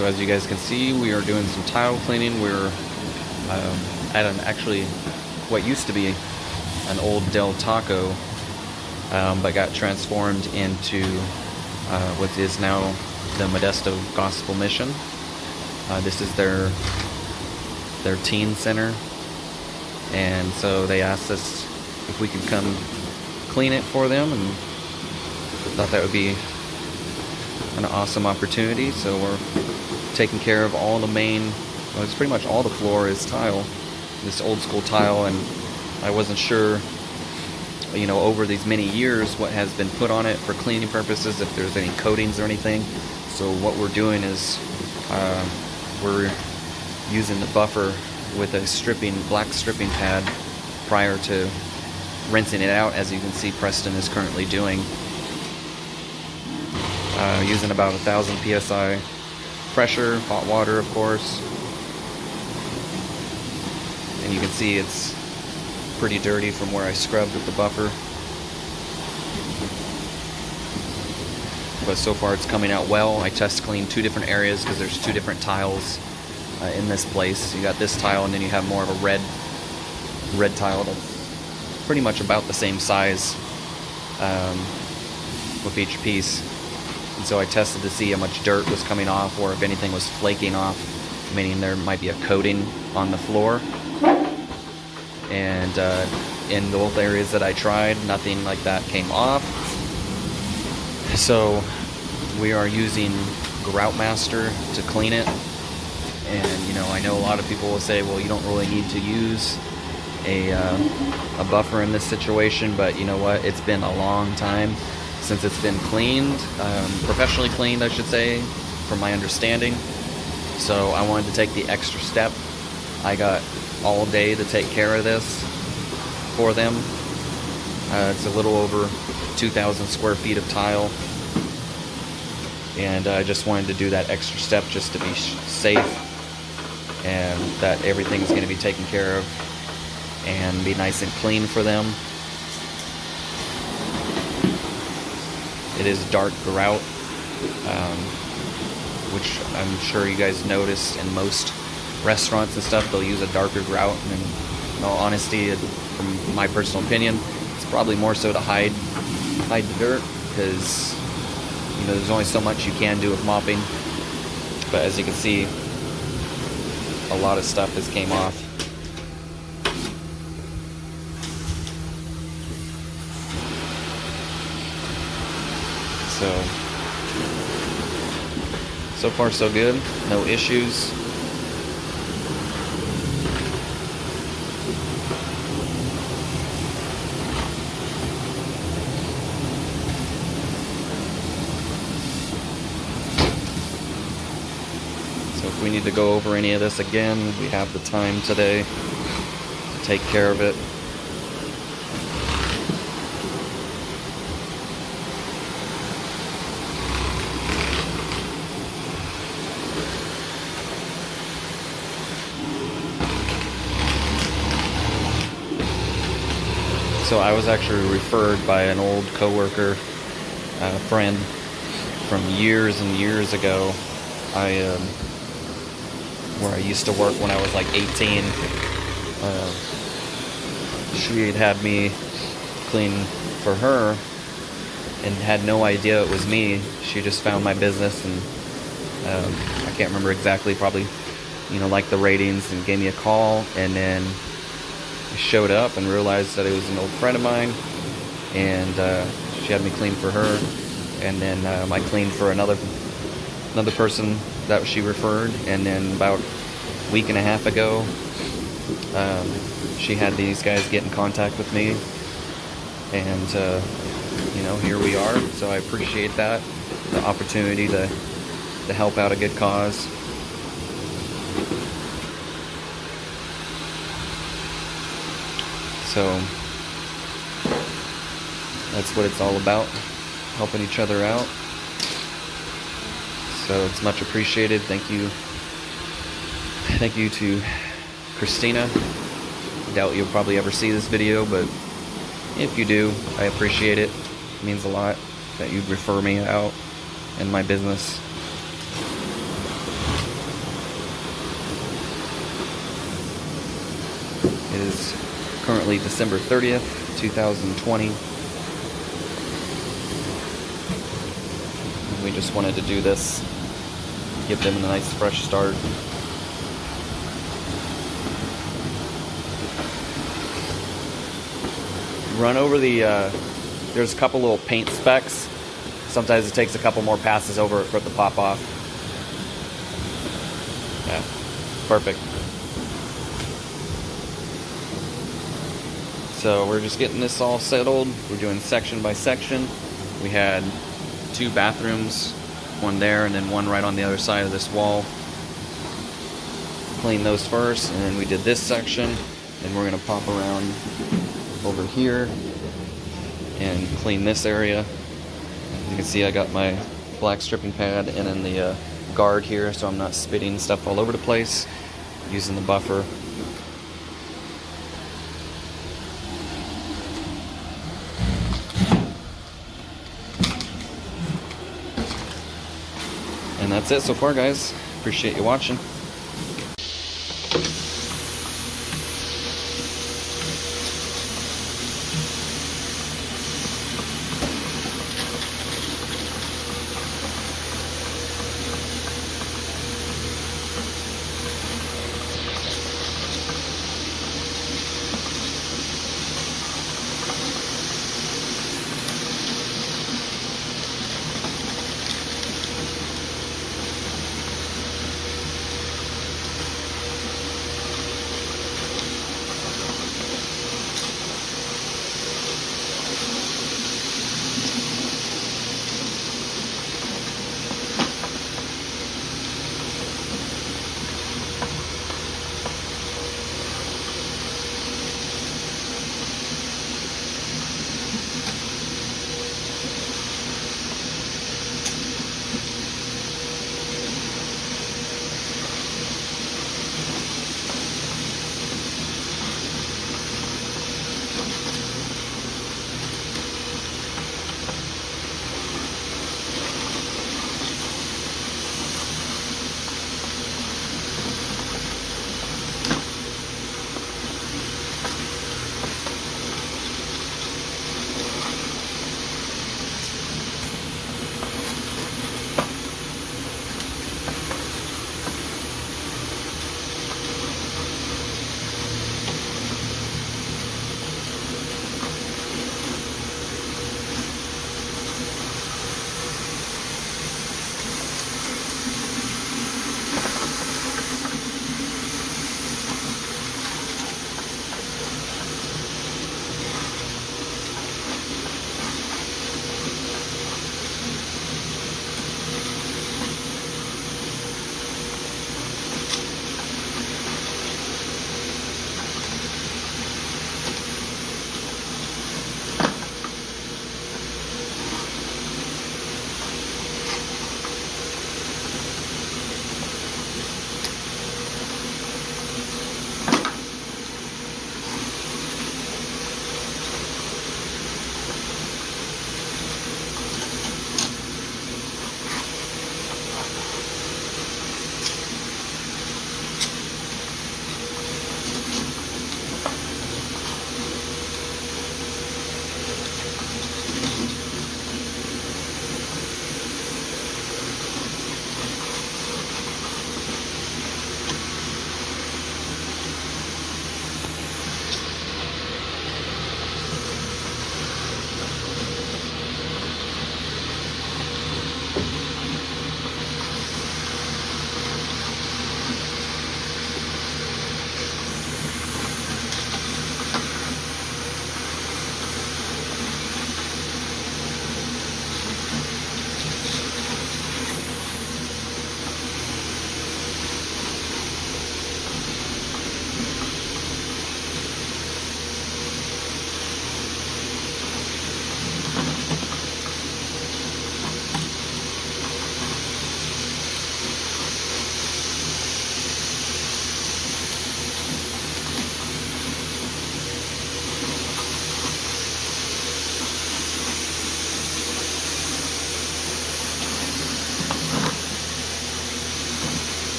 So as you guys can see, we are doing some tile cleaning. We're at actually what used to be an old Del Taco, but got transformed into what is now the Modesto Gospel Mission. This is their teen center, and so they asked us if we could come clean it for them, and thought that would be an awesome opportunity. So we're taking care of all the main, well, it's pretty much all the floor is tile, this old school tile, and I wasn't sure, you know, over these many years what has been put on it for cleaning purposes, if there's any coatings or anything. So what we're doing is we're using the buffer with a black stripping pad prior to rinsing it out, as you can see Preston is currently doing. Using about 1,000 psi pressure, hot water of course, and you can see it's pretty dirty from where I scrubbed with the buffer, but so far it's coming out well. I test cleaned 2 different areas because there's 2 different tiles in this place. You got this tile, and then you have more of a red tile that's pretty much about the same size with each piece. And so I tested to see how much dirt was coming off, or if anything was flaking off, meaning there might be a coating on the floor. And in both areas that I tried, nothing like that came off. So we are using Groutmaster to clean it. And you know, I know a lot of people will say, well, you don't really need to use a buffer in this situation, but you know what, it's been a long time since it's been cleaned, professionally cleaned I should say, from my understanding. So I wanted to take the extra step. I got all day to take care of this for them. It's a little over 2,000 square feet of tile, and I just wanted to do that extra step just to be safe, and that everything's going to be taken care of and be nice and clean for them. It is dark grout, which I'm sure you guys noticed in most restaurants and stuff, they'll use a darker grout, and in all honesty, from my personal opinion, it's probably more so to hide the dirt, because you know, there's only so much you can do with mopping. But as you can see, a lot of stuff has came off. So far so good, no issues. So if we need to go over any of this again, we have the time today to take care of it. So I was actually referred by an old coworker, friend from years and years ago. Where I used to work when I was like 18. She had me clean for her and had no idea it was me. She just found my business, and I can't remember exactly, probably, you know, like the ratings, and gave me a call, and then I showed up and realized that it was an old friend of mine, and she had me clean for her, and then I cleaned for another person that she referred, and then about a week and a half ago, she had these guys get in contact with me, and you know, here we are. So I appreciate that, the opportunity to help out a good cause. So that's what it's all about, helping each other out. So it's much appreciated. Thank you to Christina. I doubt you'll probably ever see this video, but if you do, I appreciate it. It means a lot that you'd refer me out in my business. currently December 30th, 2020. We just wanted to do this, give them a nice fresh start. Run over the, there's a couple little paint specks. Sometimes it takes a couple more passes over it for it to pop off. Yeah, perfect. So we're just getting this all settled. We're doing section by section. We had 2 bathrooms, one there and then one right on the other side of this wall. Clean those first, and then we did this section, and we're gonna pop around over here and clean this area. You can see I got my black stripping pad and then the guard here, so I'm not spitting stuff all over the place, using the buffer. And that's it so far, guys. Appreciate you watching.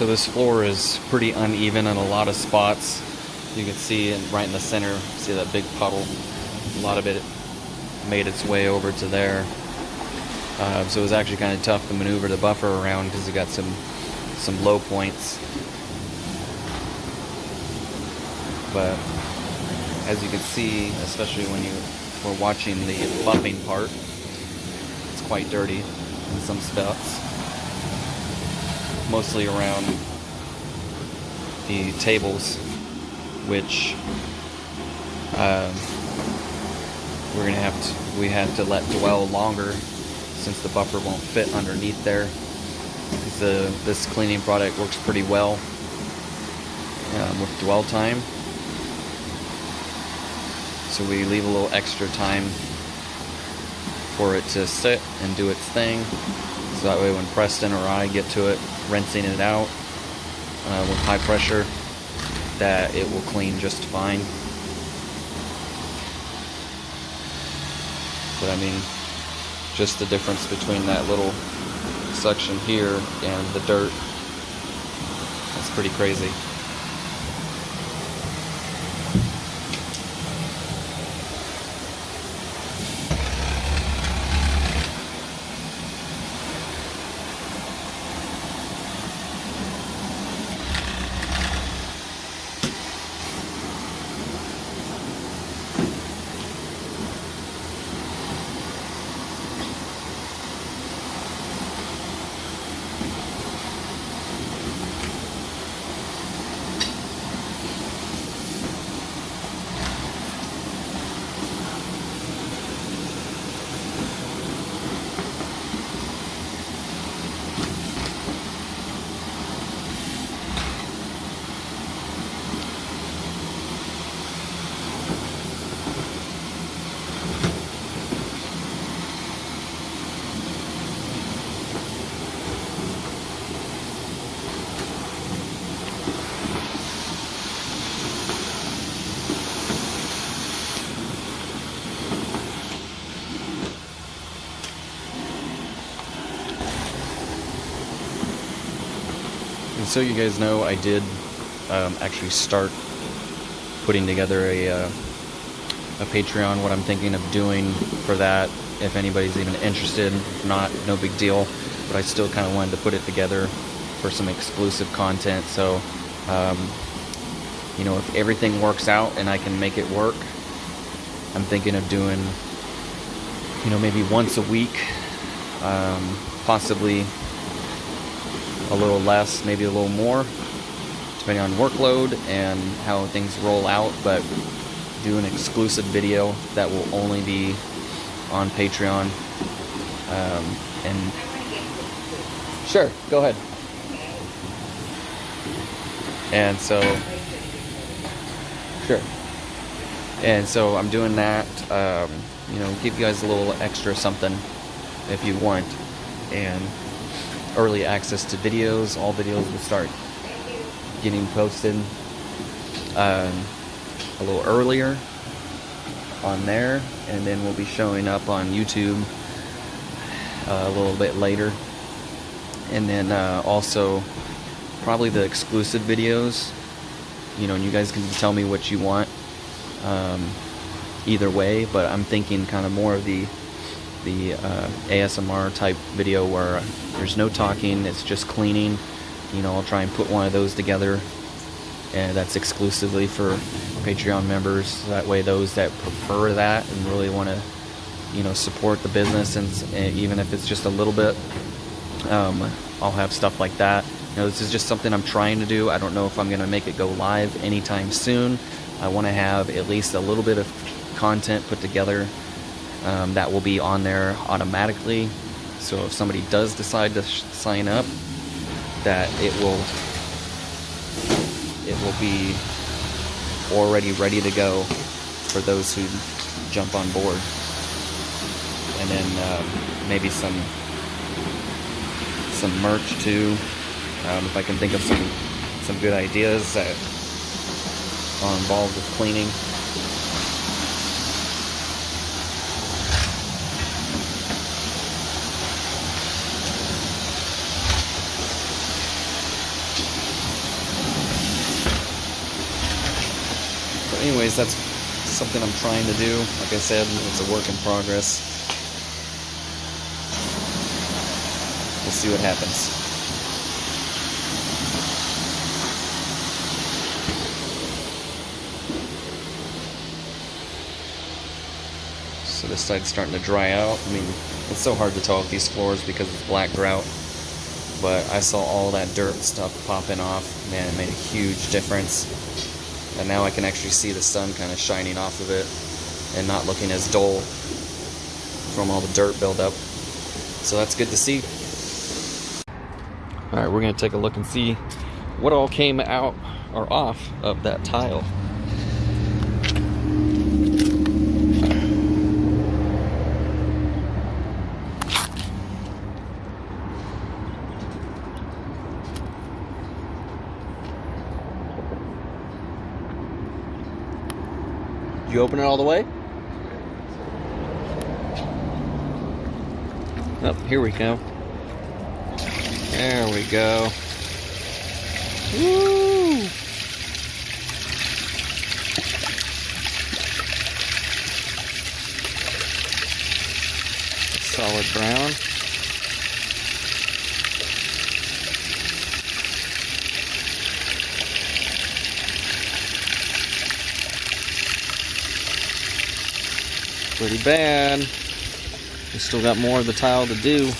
So this floor is pretty uneven in a lot of spots. You can see right in the center, see that big puddle. A lot of it made its way over to there. So it was actually kind of tough to maneuver the buffer around because it got some low points. But as you can see, especially when you were watching the buffing part, it's quite dirty in some spots. Mostly around the tables, which we have to let dwell longer since the buffer won't fit underneath there. This cleaning product works pretty well with dwell time. So we leave a little extra time for it to sit and do its thing. So that way when Preston or I get to it, rinsing it out with high pressure, that it will clean just fine. But I mean, just the difference between that little section here and the dirt, that's pretty crazy. And so you guys know, I did actually start putting together a Patreon. What I'm thinking of doing for that, if anybody's even interested, if not, no big deal. But I still kind of wanted to put it together for some exclusive content. So, you know, if everything works out and I can make it work, I'm thinking of doing, you know, maybe once a week, possibly a little less, maybe a little more, depending on workload and how things roll out, but do an exclusive video that will only be on Patreon. And sure, go ahead. And so, sure. And so I'm doing that, you know, give you guys a little extra something if you want. And early access to videos. All videos will start getting posted a little earlier on there, and then we'll be showing up on YouTube a little bit later. And then also probably the exclusive videos, you know, and you guys can tell me what you want either way, but I'm thinking kind of more of the ASMR type video where there's no talking, it's just cleaning. You know, I'll try and put one of those together, and that's exclusively for Patreon members. That way those that prefer that and really want to, you know, support the business, and even if it's just a little bit, I'll have stuff like that. You know, this is just something I'm trying to do. I don't know if I'm going to make it go live anytime soon. I want to have at least a little bit of content put together that will be on there automatically. So if somebody does decide to sign up, that it will be already ready to go for those who jump on board. And then maybe some merch too. If I can think of some good ideas that are involved with cleaning. anyways, that's something I'm trying to do. Like I said, it's a work in progress. We'll see what happens. So this side's starting to dry out. I mean, it's so hard to tell with these floors because it's black grout. But I saw all that dirt stuff popping off. Man, it made a huge difference. And now I can actually see the sun kind of shining off of it and not looking as dull from all the dirt buildup. So that's good to see. Alright, we're going to take a look and see what all came out or off of that tile. You open it all the way? Oh, here we go. There we go. Woo! Solid brown. Pretty bad. We still got more of the tile to do.